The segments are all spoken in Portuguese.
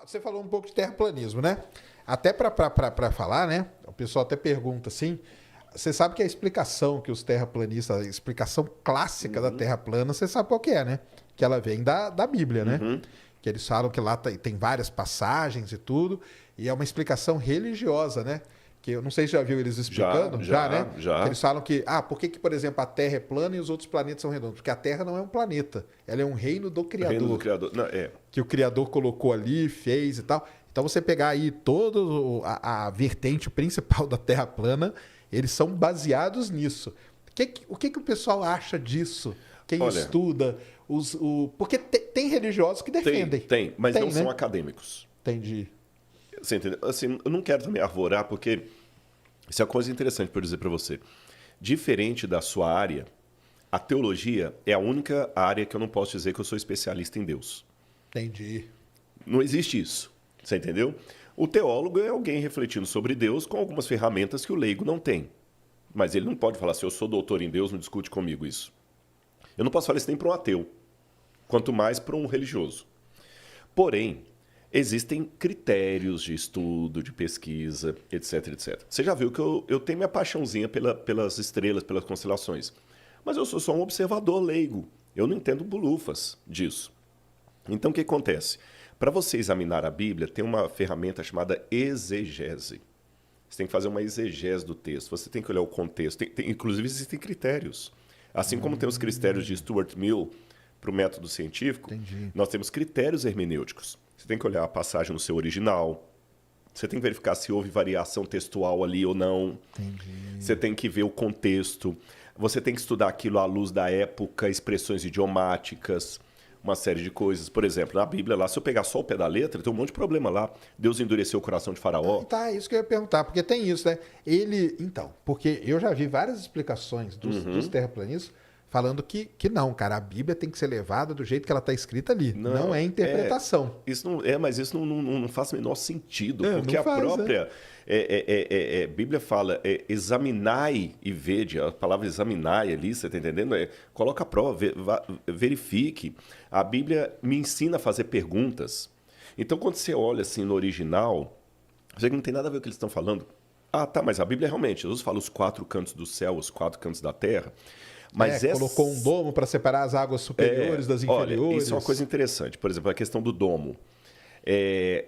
Você falou um pouco de terraplanismo, né? Até para falar, né? O pessoal até pergunta assim. Você sabe que a explicação que os terraplanistas, a explicação clássica da Terra plana, você sabe qual que é, né? Que ela vem da Bíblia, né? Que eles falam que lá tem várias passagens e tudo, e é uma explicação religiosa, né? Que eu não sei se já viu eles explicando, né? Já. Que eles falam que, por que, por exemplo, a Terra é plana e os outros planetas são redondos? Porque a Terra não é um planeta, ela é um reino do Criador. Reino do Criador. Não, Que o Criador colocou ali, fez e tal. Então você pegar aí toda a vertente principal da Terra plana, eles são baseados nisso. O que o pessoal acha disso? Quem estuda? Porque tem religiosos que defendem. Tem, mas não são acadêmicos. Entendi. Você entendeu? Assim, eu não quero também arvorar, porque isso é uma coisa interessante para eu dizer para você. Diferente da sua área, a teologia é a única área que eu não posso dizer que eu sou especialista em Deus. Entendi. Não existe isso. Você entendeu? O teólogo é alguém refletindo sobre Deus com algumas ferramentas que o leigo não tem. Mas ele não pode falar assim, eu sou doutor em Deus, não discute comigo isso. Eu não posso falar isso nem para um ateu, quanto mais para um religioso. Porém, existem critérios de estudo, de pesquisa, etc, etc. Você já viu que eu tenho minha paixãozinha pelas estrelas, pelas constelações. Mas eu sou só um observador leigo. Eu não entendo bulufas disso. Então, o que acontece? Para você examinar a Bíblia, tem uma ferramenta chamada exegese. Você tem que fazer uma exegese do texto. Você tem que olhar o contexto. Inclusive, existem critérios. Assim como tem os critérios de Stuart Mill para o método científico, nós temos critérios hermenêuticos. Você tem que olhar a passagem no seu original. Você tem que verificar se houve variação textual ali ou não. Você tem que ver o contexto. Você tem que estudar aquilo à luz da época, expressões idiomáticas, uma série de coisas. Por exemplo, na Bíblia, lá, se eu pegar só o pé da letra, tem um monte de problema lá. Deus endureceu o coração de Faraó. Isso que eu ia perguntar, porque tem isso, né? Porque eu já vi várias explicações dos terraplanistas falando que não, cara, a Bíblia tem que ser levada do jeito que ela está escrita ali. Não é interpretação. Mas isso não faz o menor sentido, porque não a faz, própria Bíblia fala, examinai e vede, a palavra examinai ali, você está entendendo? Coloca a prova, verifique. A Bíblia me ensina a fazer perguntas. Então, quando você olha assim no original, você não tem nada a ver com o que eles estão falando. Mas a Bíblia realmente, Jesus fala os 4 cantos do céu, os 4 cantos da terra. Mas colocou um domo para separar as águas superiores das inferiores. Olha, isso é uma coisa interessante. Por exemplo, a questão do domo.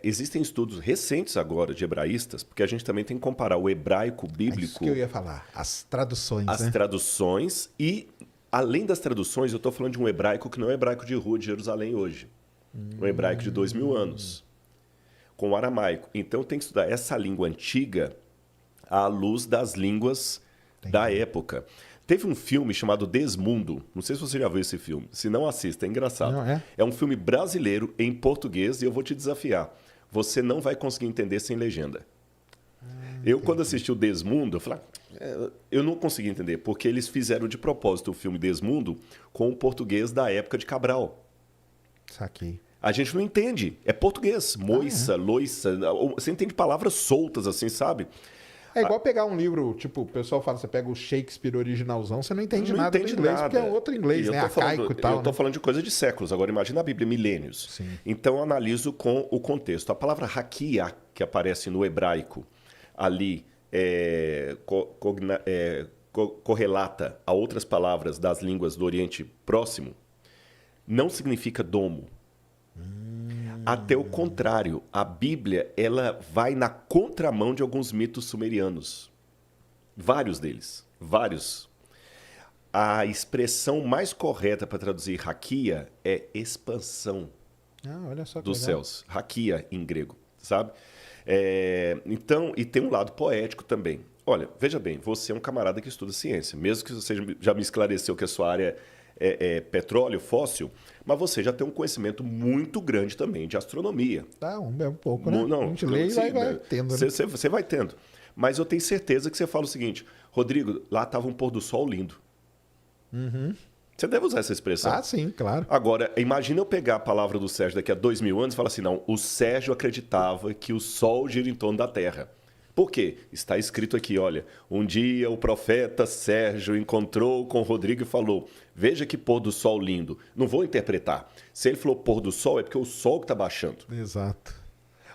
Existem estudos recentes agora de hebraístas, porque a gente também tem que comparar o hebraico bíblico... Isso que eu ia falar, as traduções. As traduções e, além das traduções, eu estou falando de um hebraico que não é hebraico de rua de Jerusalém hoje. Um hebraico de 2000 anos, com o aramaico. Então, tem que estudar essa língua antiga à luz das línguas da época. Teve um filme chamado Desmundo. Não sei se você já viu esse filme. Se não, assista. É engraçado. É um filme brasileiro em português e eu vou te desafiar. Você não vai conseguir entender sem legenda. Quando assisti o Desmundo, eu falei... eu não consegui entender, porque eles fizeram de propósito o filme Desmundo com o português da época de Cabral. Saquei. A gente não entende. É português. Moiça, loiça. Você entende palavras soltas assim, sabe? É igual pegar um livro, tipo, o pessoal fala, você pega o Shakespeare originalzão, você não entende nada do inglês, porque é outro inglês, né? Arcaico e tal. Eu estou falando de coisa de séculos. Agora, imagina a Bíblia, milênios. Sim. Então, eu analiso com o contexto. A palavra raquia, que aparece no hebraico, ali, correlata a outras palavras das línguas do Oriente Próximo, não significa domo. Até o contrário, a Bíblia ela vai na contramão de alguns mitos sumerianos. Vários deles. Vários. A expressão mais correta para traduzir raquia é expansão olha só dos céus. Raquia em grego, sabe? Então, e tem um lado poético também. Olha, veja bem, você é um camarada que estuda ciência. Mesmo que você já me esclareceu que a sua área é petróleo, fóssil, mas você já tem um conhecimento muito grande também de astronomia. Um pouco, né? Não, a gente lê e vai tendo. Né? Você vai tendo. Mas eu tenho certeza que você fala o seguinte, Rodrigo, lá estava um pôr do sol lindo. Você deve usar essa expressão. Sim, claro. Agora, imagina eu pegar a palavra do Sérgio daqui a 2000 anos e falar assim, não, o Sérgio acreditava que o sol gira em torno da Terra. Por quê? Está escrito aqui, olha, um dia o profeta Sérgio encontrou com Rodrigo e falou, veja que pôr do sol lindo. Não vou interpretar. Se ele falou pôr do sol, é porque o sol que está baixando. Exato.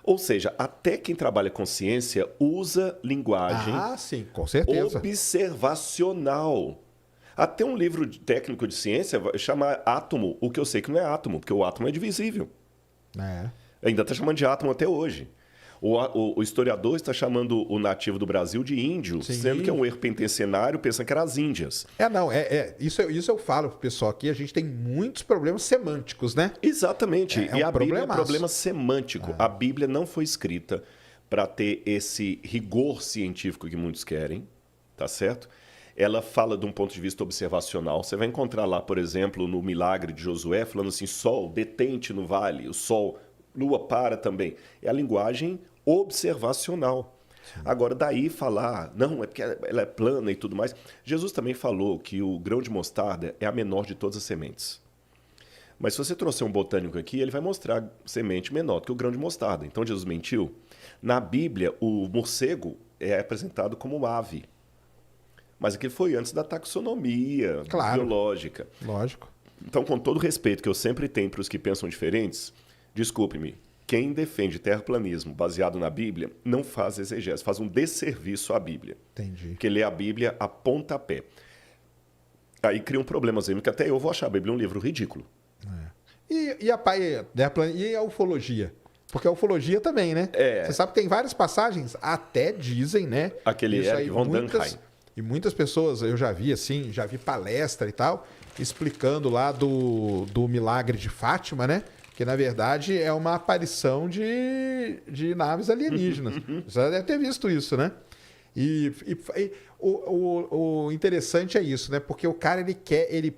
Ou seja, até quem trabalha com ciência usa linguagem sim, com certeza. observacional. Até um livro técnico de ciência vai chamar átomo, o que eu sei que não é átomo, porque o átomo é divisível. Ainda está chamando de átomo até hoje. O historiador está chamando o nativo do Brasil de índio, Sim. sendo que é um erro penitenciário, pensando que eram as Índias. Isso eu falo pro pessoal aqui, a gente tem muitos problemas semânticos, né? Exatamente. E a Bíblia é um problemaço. problema semântico. A Bíblia não foi escrita para ter esse rigor científico que muitos querem, tá certo? Ela fala de um ponto de vista observacional. Você vai encontrar lá, por exemplo, no milagre de Josué, falando assim, sol, detente no vale, o sol, lua para também. É a linguagem observacional. Sim. Agora, daí falar, não, é porque ela é plana e tudo mais. Jesus também falou que o grão de mostarda é a menor de todas as sementes. Mas se você trouxer um botânico aqui, ele vai mostrar semente menor do que o grão de mostarda. Então, Jesus mentiu. Na Bíblia, o morcego é apresentado como ave. Mas aquilo foi antes da taxonomia biológica. Lógico. Então, com todo o respeito que eu sempre tenho para os que pensam diferentes, desculpe-me, quem defende terraplanismo baseado na Bíblia não faz exegese, faz um desserviço à Bíblia. Entendi. Porque lê a Bíblia a pontapé. Aí cria um problema, que até eu vou achar a Bíblia um livro ridículo. E a ufologia? Porque a ufologia também, né? Você sabe que tem várias passagens, até dizem, né? Aquele Eric von Däniken. E muitas pessoas, eu já vi palestra e tal, explicando lá do milagre de Fátima, né? Que, na verdade, é uma aparição de naves alienígenas. Você já deve ter visto isso, né? E o interessante é isso, né? Porque o cara, ele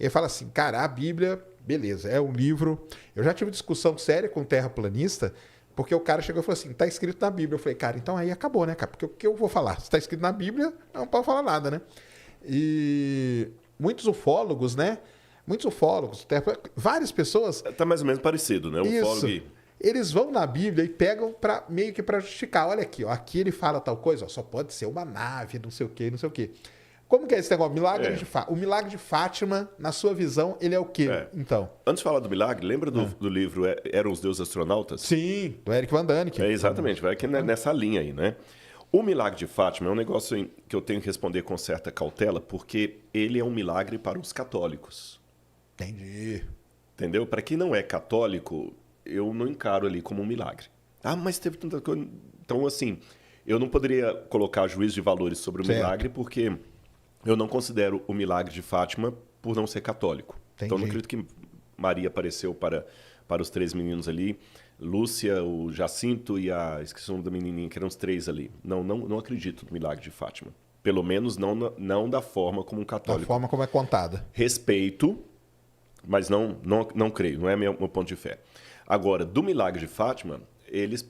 fala assim, cara, a Bíblia, beleza, é um livro... Eu já tive discussão séria com o terraplanista, porque o cara chegou e falou assim, tá escrito na Bíblia. Eu falei, cara, então aí acabou, né, cara? Porque o que eu vou falar? Se tá escrito na Bíblia, eu não posso falar nada, né? E muitos ufólogos, né? Várias pessoas... Tá mais ou menos parecido, né? Isso. Eles vão na Bíblia e pegam meio que para justificar. Olha aqui, ó, aqui ele fala tal coisa, ó, só pode ser uma nave, não sei o quê, não sei o quê. Como que é esse negócio? O milagre de Fátima, na sua visão, ele é o quê, então? Antes de falar do milagre, lembra do livro Eram os Deuses Astronautas? Sim, do Eric von Däniken. Exatamente, vai aqui nessa linha aí, né? O milagre de Fátima é um negócio que eu tenho que responder com certa cautela, porque ele é um milagre para os católicos. Entendi. Entendeu? Para quem não é católico, eu não encaro ali como um milagre. Ah, mas teve tanta coisa... Então, assim, eu não poderia colocar juízo de valores sobre o milagre, porque... Eu não considero o milagre de Fátima por não ser católico. Entendi. Então, não acredito que Maria apareceu para os 3 meninos ali. Lúcia, o Jacinto e esqueci o nome da menininha, que eram os 3 ali. Não acredito no milagre de Fátima. Pelo menos não da forma como um católico. Da forma como é contada. Respeito, mas não creio. Não é meu ponto de fé. Agora, do milagre de Fátima,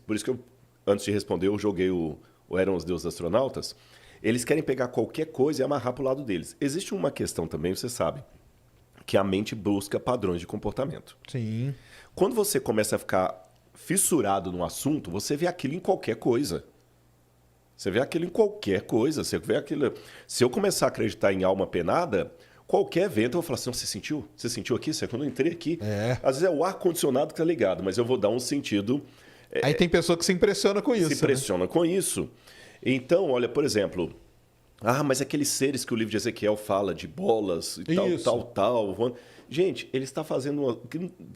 por isso que eu, antes de responder, eu joguei o Eram os Deuses Astronautas. Eles querem pegar qualquer coisa e amarrar para o lado deles. Existe uma questão também, você sabe, que a mente busca padrões de comportamento. Sim. Quando você começa a ficar fissurado no assunto, você vê aquilo em qualquer coisa. Você vê aquilo em qualquer coisa. Você vê aquilo... Se eu começar a acreditar em alma penada, qualquer evento eu vou falar assim, você sentiu? Você sentiu aqui? Quando eu entrei aqui? Às vezes é o ar-condicionado que está ligado, mas eu vou dar um sentido... Aí tem pessoa que se impressiona com isso. Se impressiona com isso. Então, olha, por exemplo, mas aqueles seres que o livro de Ezequiel fala, de bolas e tal. Gente, ele está fazendo...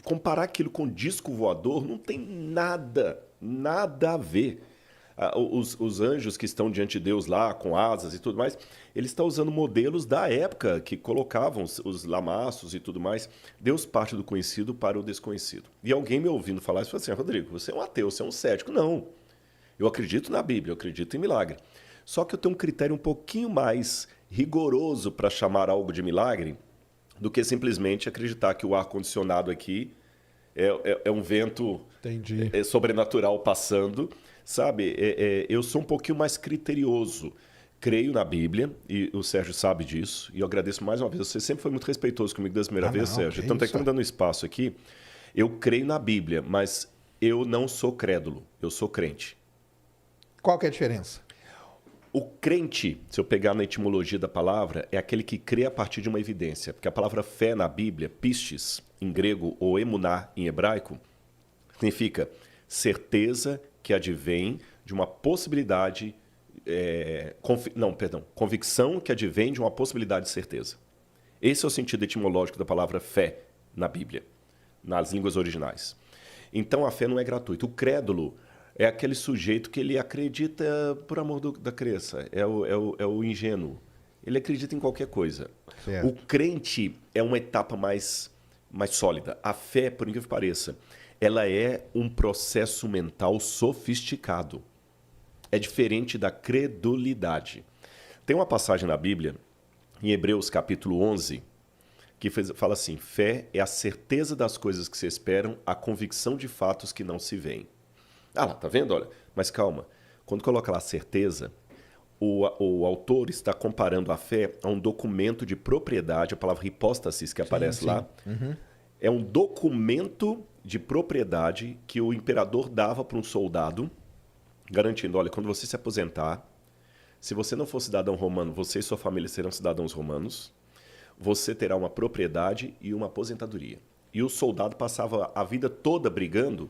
Comparar aquilo com disco voador não tem nada a ver. Os anjos que estão diante de Deus lá, com asas e tudo mais, ele está usando modelos da época que colocavam os lamaços e tudo mais. Deus parte do conhecido para o desconhecido. E alguém me ouvindo falar isso, falou assim, Rodrigo, você é um ateu, você é um cético. Não. Eu acredito na Bíblia, eu acredito em milagre. Só que eu tenho um critério um pouquinho mais rigoroso para chamar algo de milagre do que simplesmente acreditar que o ar-condicionado aqui é um vento sobrenatural passando. Sabe, eu sou um pouquinho mais criterioso. Creio na Bíblia, e o Sérgio sabe disso, e eu agradeço mais uma vez. Você sempre foi muito respeitoso comigo desde a primeira vez, Sérgio. Então, até que está me dando espaço aqui. Eu creio na Bíblia, mas eu não sou crédulo, eu sou crente. Qual que é a diferença? O crente, se eu pegar na etimologia da palavra, é aquele que crê a partir de uma evidência. Porque a palavra fé na Bíblia, pistis, em grego, ou emuná, em hebraico, significa certeza que advém de uma possibilidade... convicção que advém de uma possibilidade de certeza. Esse é o sentido etimológico da palavra fé na Bíblia, nas línguas originais. Então, a fé não é gratuita. O crédulo é aquele sujeito que ele acredita por amor da crença. É o ingênuo. Ele acredita em qualquer coisa. Certo. O crente é uma etapa mais sólida. A fé, por incrível que pareça, ela é um processo mental sofisticado. É diferente da credulidade. Tem uma passagem na Bíblia, em Hebreus capítulo 11, que fala assim: fé é a certeza das coisas que se esperam, a convicção de fatos que não se veem. Ah lá, tá vendo? Olha, mas calma. Quando coloca lá certeza, o autor está comparando a fé a um documento de propriedade, a palavra hipóstasis que aparece lá. Uhum. É um documento de propriedade que o imperador dava para um soldado, garantindo, olha, quando você se aposentar, se você não for cidadão romano, você e sua família serão cidadãos romanos, você terá uma propriedade e uma aposentadoria. E o soldado passava a vida toda brigando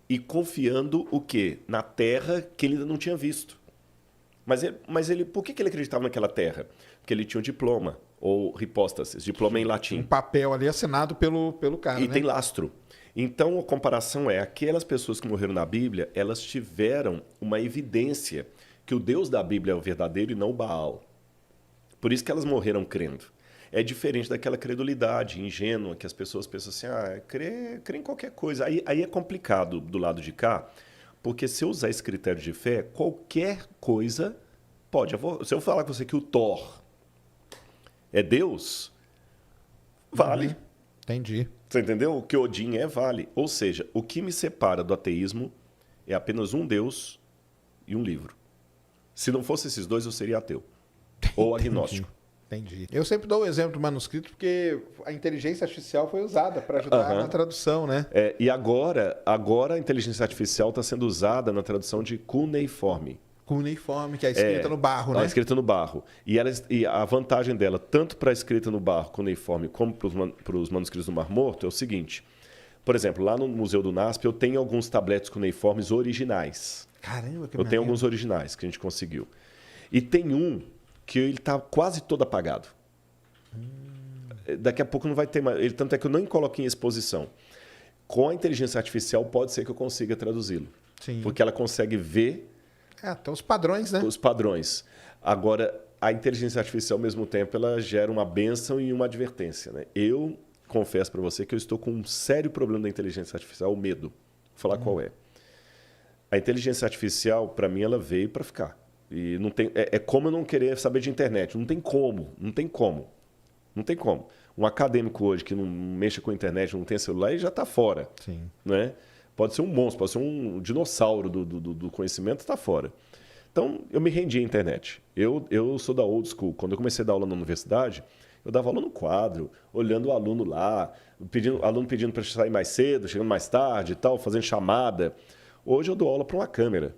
e confiando o quê? Na terra que ele ainda não tinha visto. Mas ele, por que ele acreditava naquela terra? Porque ele tinha um diploma, ou hipóstasis, diploma em latim. Um papel ali assinado pelo cara, E né? tem lastro. Então, a comparação é, aquelas pessoas que morreram na Bíblia, elas tiveram uma evidência que o Deus da Bíblia é o verdadeiro e não o Baal. Por isso que elas morreram crendo. É diferente daquela credulidade ingênua que as pessoas pensam assim, crê em qualquer coisa. Aí é complicado do lado de cá, porque se eu usar esse critério de fé, qualquer coisa pode... Se eu falar com você que o Thor é Deus, vale. Entendi. Você entendeu? O que Odin vale. Ou seja, o que me separa do ateísmo é apenas um Deus e um livro. Se não fosse esses dois, eu seria ateu. Ou agnóstico. Entendi. Eu sempre dou o exemplo do manuscrito porque a inteligência artificial foi usada para ajudar na tradução, né? E agora a inteligência artificial está sendo usada na tradução de cuneiforme. Cuneiforme, que é escrita no barro, né? É escrita no barro. E a vantagem dela, tanto para a escrita no barro, cuneiforme, como para os manuscritos do Mar Morto, é o seguinte. Por exemplo, lá no Museu do NASP, eu tenho alguns tabletes cuneiformes originais. Caramba, que Eu tenho alguns originais que a gente conseguiu. E tem um que ele está quase todo apagado. Daqui a pouco não vai ter mais. Tanto é que eu nem coloco em exposição. Com a inteligência artificial, pode ser que eu consiga traduzi-lo. Sim. Porque ela consegue ver até os padrões, né? os padrões. Agora, a inteligência artificial, ao mesmo tempo, ela gera uma bênção e uma advertência. Né? Eu confesso para você que eu estou com um sério problema da inteligência artificial, o medo. Vou falar qual é. A inteligência artificial, para mim, ela veio para ficar. E não tem, é como eu não querer saber de internet. Não tem como. Um acadêmico hoje que não mexa com a internet, não tem celular, ele já está fora. Sim. Né? Pode ser um monstro, pode ser um dinossauro do conhecimento, está fora. Então, eu me rendi à internet. Eu sou da old school. Quando eu comecei a dar aula na universidade, eu dava aula no quadro, olhando o aluno lá, aluno pedindo para sair mais cedo, chegando mais tarde e tal, fazendo chamada. Hoje eu dou aula para uma câmera.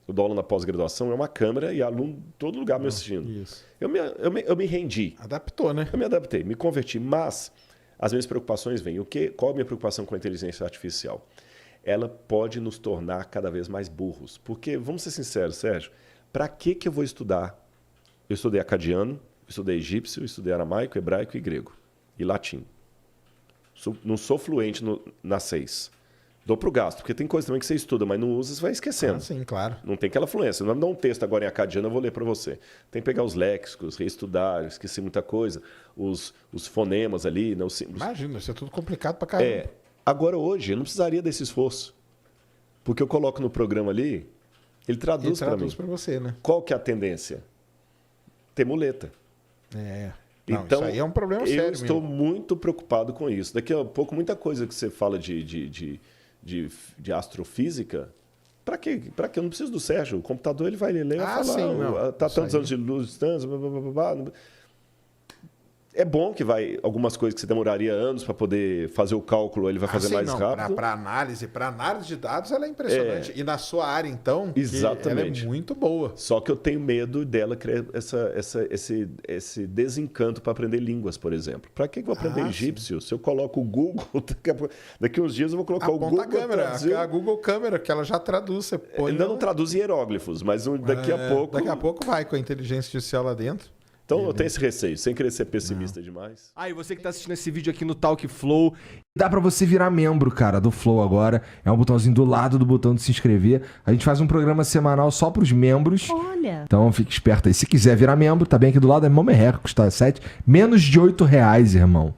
Eu dou aula na pós-graduação, é uma câmera e aluno em todo lugar me assistindo. Isso. Eu me rendi. Adaptou, né? Eu me adaptei, me converti. Mas as minhas preocupações vêm. Qual a minha preocupação com a inteligência artificial? Ela pode nos tornar cada vez mais burros. Porque, vamos ser sinceros, Sérgio, para que eu vou estudar? Eu estudei acadiano, estudei egípcio, estudei aramaico, hebraico e grego. E latim. Não sou fluente nas 6. Dou para o gasto, porque tem coisa também que você estuda, mas não usa, você vai esquecendo. Sim, claro. Não tem aquela fluência. Não vai me dar um texto agora em acadiano, eu vou ler para você. Tem que pegar os léxicos, reestudar, esqueci muita coisa, os fonemas ali. Não, Imagina, isso é tudo complicado para caramba. Agora, hoje, eu não precisaria desse esforço. Porque eu coloco no programa ali, ele traduz para mim. Traduz para você, né? Qual que é a tendência? Ter muleta. Não, então, isso aí é um problema sério. Eu estou muito preocupado com isso. Daqui a pouco, muita coisa que você fala de astrofísica, para quê? Para quê? Eu não preciso do Sérgio. O computador ele vai ler e vai falar. Sim, não. Está tantos anos de luz, tantos... É bom que vai algumas coisas que você demoraria anos para poder fazer o cálculo, ele vai fazer mais rápido. Para análise de dados, ela é impressionante. E na sua área, então, exatamente, ela é muito boa. Só que eu tenho medo dela criar esse desencanto para aprender línguas, por exemplo. Para que eu vou aprender egípcio? Se eu coloco o Google, daqui uns dias eu vou colocar o Google. A Google Câmera, que ela já traduz. Você põe ainda não traduz hieróglifos, mas daqui a pouco. Daqui a pouco vai com a inteligência artificial lá dentro. Então eu tenho esse receio, sem querer ser pessimista demais. E você que tá assistindo esse vídeo aqui no Talk Flow, dá pra você virar membro, cara, do Flow agora. É um botãozinho do lado do botão de se inscrever. A gente faz um programa semanal só pros membros. Olha! Então fique esperto aí. Se quiser virar membro, tá bem aqui do lado, é mão merreca, custa menos de R$8, irmão.